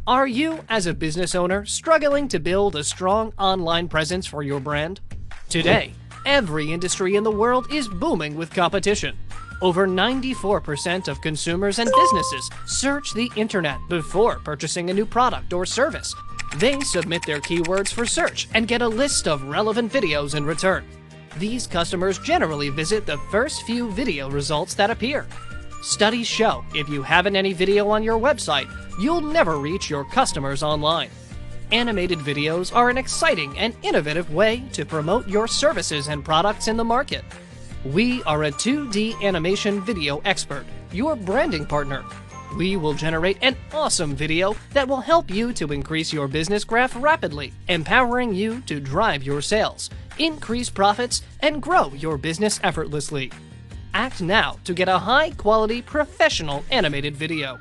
Are you, as a business owner, struggling to build a strong online presence for your brand? Today, every industry in the world is booming with competition. Over 94% of consumers and businesses search the internet before purchasing a new product or service. They submit their keywords for search and get a list of relevant videos in return. These customers generally visit the first few video results that appear. Studies show if you haven't any video on your website, you'll never reach your customers online. Animated videos are an exciting and innovative way to promote your services and products in the market. We are a 2D animation video expert, your branding partner. We will generate an awesome video that will help you to increase your business graph rapidly, empowering you to drive your sales, increase profits, and grow your business effortlessly. Act now to get a high-quality professional animated video.